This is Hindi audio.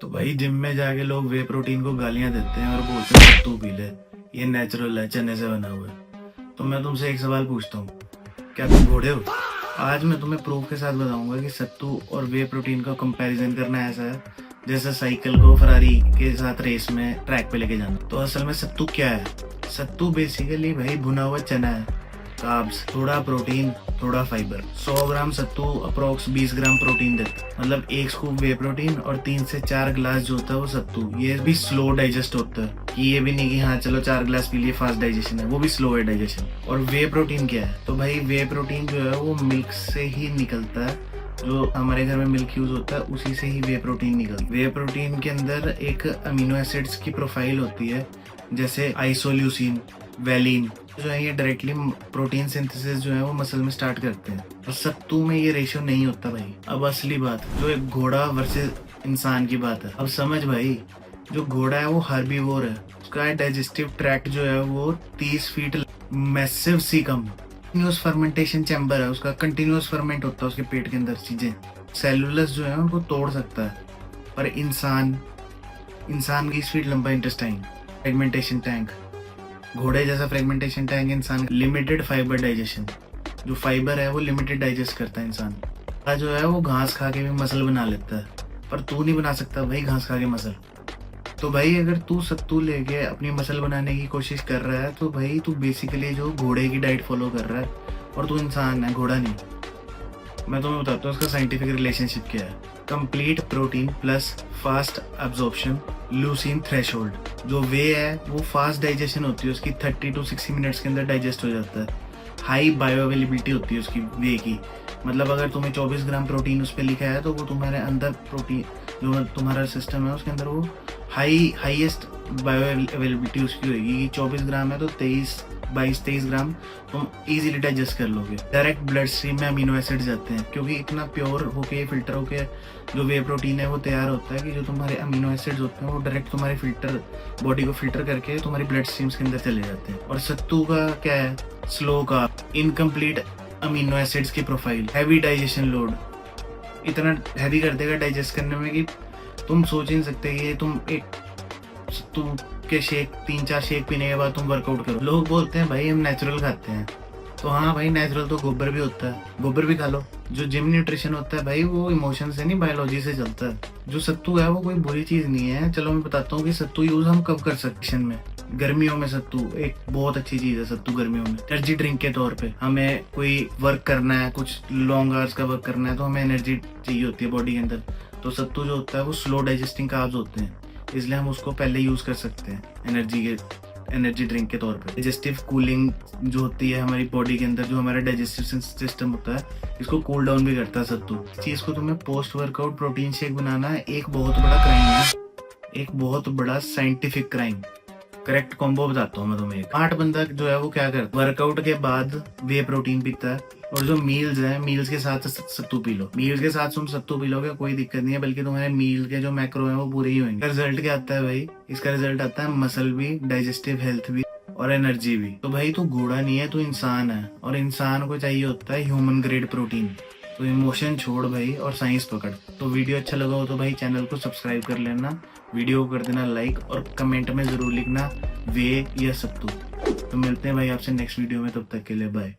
तो भाई जिम में जाके लोग वे प्रोटीन को गालियां देते हैं और बोलते हैं सत्तू पी ले, ये नेचुरल है, चने से बना हुआ है। तो मैं तुमसे एक सवाल पूछता हूँ, क्या तुम घोड़े हो? आज मैं तुम्हें प्रूफ के साथ बताऊंगा कि सत्तू और वे प्रोटीन का कंपैरिजन करना ऐसा है जैसे साइकिल को फरारी के साथ रेस में ट्रैक पे लेके जाना। तो असल में सत्तू क्या है? सत्तू बेसिकली भाई भुना हुआ चना है, कार्ब्स, थोड़ा प्रोटीन, थोड़ा फाइबर। 100 ग्राम सत्तू अप्रोक्स 20 ग्राम प्रोटीन देता है, मतलब 1 स्कूप वे प्रोटीन और 3 से 4 गिलास जो होता है वो सत्तू। ये भी स्लो डाइजेस्ट होता है, कि ये भी नहीं कि हाँ चलो 4 गिलास पी लिए फास्ट डाइजेशन है, वो भी स्लो है डाइजेशन। और वे प्रोटीन क्या है? तो भाई वे प्रोटीन जो है वो मिल्क से ही निकलता है, जो हमारे घर में मिल्क यूज होता है उसी से ही वे प्रोटीन निकलता है। वे प्रोटीन के अंदर एक अमीनो एसिड्स की प्रोफाइल होती है, जैसे आइसोल्यूसिन, वेलिन, जो है ये डायरेक्टली प्रोटीन सिंथेसिस जो है वो मसल में स्टार्ट करते हैं। और सत्तू में ये रेशियो नहीं होता भाई। अब असली बात, जो एक घोड़ा वर्सेस इंसान की बात है। अब समझ भाई, जो घोड़ा है वो हर्बीवोर है, उसका डाइजेस्टिव ट्रैक्ट जो है वो 30 feet massive caecum continuous fermentation chamber है, उसका कंटिन्यूअस फर्मेंट होता है उसके पेट के अंदर। चीजें सेलुलस जो है उनको तोड़ सकता है। पर इंसान की स्पीड लंबा इंटेस्टाइन, फ्रेगमेंटेशन टैंक, घोड़े जैसा फ्रेगमेंटेशन टैंक इंसान। लिमिटेड फाइबर डाइजेशन, जो फाइबर है वो लिमिटेड डाइजेस्ट करता है इंसान। जो है वो घास खा के भी मसल बना लेता है, पर तू नहीं बना सकता भाई घास खा के मसल। तो भाई अगर तू सत्तू लेके अपनी मसल बनाने की कोशिश कर रहा है तो भाई तू बेसिकली जो घोड़े की डाइट फॉलो कर रहा है, और तू इंसान है, घोड़ा नहीं। मैं तुम्हें बताता हूँ उसका साइंटिफिक रिलेशनशिप क्या है। Complete protein plus fast absorption leucine threshold. जो वे है वो फास्ट डाइजेशन होती है उसकी, 30 to 60 मिनट्स के अंदर डाइजेस्ट हो जाता है। हाई बायो अवेलेबिलिटी होती है उसकी वे की, मतलब अगर तुम्हें 24 ग्राम प्रोटीन उस पर लिखा है तो वो तुम्हारे अंदर प्रोटीन जो तुम्हारा सिस्टम है उसके अंदर वो हाईएस्ट बायो अवेलेबिलिटी उसकी होगी। 24 ग्राम है तो 22-23 ग्राम तुम इजीली डाइजेस्ट कर लोगे। डायरेक्ट ब्लड स्ट्रीम में अमीनो एसिड जाते हैं, क्योंकि इतना प्योर होके फिल्टर होके जो वे प्रोटीन है वो तैयार होता है कि जो तुम्हारे अमीनो एसिड्स होते हैं वो डायरेक्ट तुम्हारे फिल्टर बॉडी को फिल्टर करके तुम्हारी ब्लड स्ट्रीम्स के अंदर चले जाते हैं। और सत्तू का क्या है? स्लो का इनकम्प्लीट अमीनो एसिड्स की प्रोफाइल, हैवी डाइजेशन लोड, इतना हैवी कर देगा डाइजेस्ट करने में कि तुम सोच ही नहीं सकते कि तुम एक सत्तू के शेक 3-4 शेक पीने के बाद तुम वर्कआउट करो। लोग बोलते हैं भाई हम नेचुरल खाते हैं, तो हाँ भाई नेचुरल तो गोबर भी होता है, गोबर भी खा लो। जो जिम न्यूट्रिशन होता है भाई वो इमोशन से नहीं बायोलॉजी से चलता है। जो सत्तू है वो कोई बुरी चीज नहीं है। चलो मैं बताता हूँ कि सत्तू यूज हम कब कर सकते हैं। गर्मियों में सत्तू एक बहुत अच्छी चीज है। सत्तू गर्मियों में एनर्जी ड्रिंक के तौर पे, हमें कोई वर्क करना है, कुछ लॉन्ग आवर्स का वर्क करना है तो हमें एनर्जी चाहिए होती है बॉडी के अंदर। तो सत्तू जो होता है वो स्लो डाइजेस्टिंग कार्ब्स होते हैं, इसलिए हम उसको पहले यूज कर सकते हैं एनर्जी ड्रिंक के तौर पे। डाइजेस्टिव कूलिंग जो होती है हमारी बॉडी के अंदर, जो हमारा डाइजेस्टिव सिस्टम होता है इसको कूल डाउन भी करता है सत्तू। चीज को तुम्हें पोस्ट वर्कआउट प्रोटीन शेक बनाना है, एक बहुत बड़ा क्राइम है, एक बहुत बड़ा साइंटिफिक क्राइम। करेक्ट कॉम्बो बताता हूँ मैं तुम्हें। 8 बंदा जो है वो क्या करता है, वर्कआउट के बाद वे प्रोटीन पीता है, और जो मील्स है मील्स के साथ सत्तू पी लो। मील्स के साथ तुम सत्तू पी लोगे कोई दिक्कत नहीं है, बल्कि तुम्हारे मील के जो मैक्रो है वो पूरे ही होंगे। रिजल्ट क्या आता है भाई? इसका रिजल्ट आता है मसल भी, डाइजेस्टिव हेल्थ भी और एनर्जी भी। तो भाई तू घोड़ा नहीं है, तू इंसान है, और इंसान को चाहिए होता है ह्यूमन ग्रेड प्रोटीन। तो इमोशन छोड़ भाई और साइंस पकड़। तो वीडियो अच्छा लगा हो तो भाई चैनल को सब्सक्राइब कर लेना, वीडियो को कर देना लाइक, और कमेंट में जरूर लिखना वे या सत्तू। तो मिलते हैं भाई आपसे नेक्स्ट वीडियो में, तब तक के लिए बाय।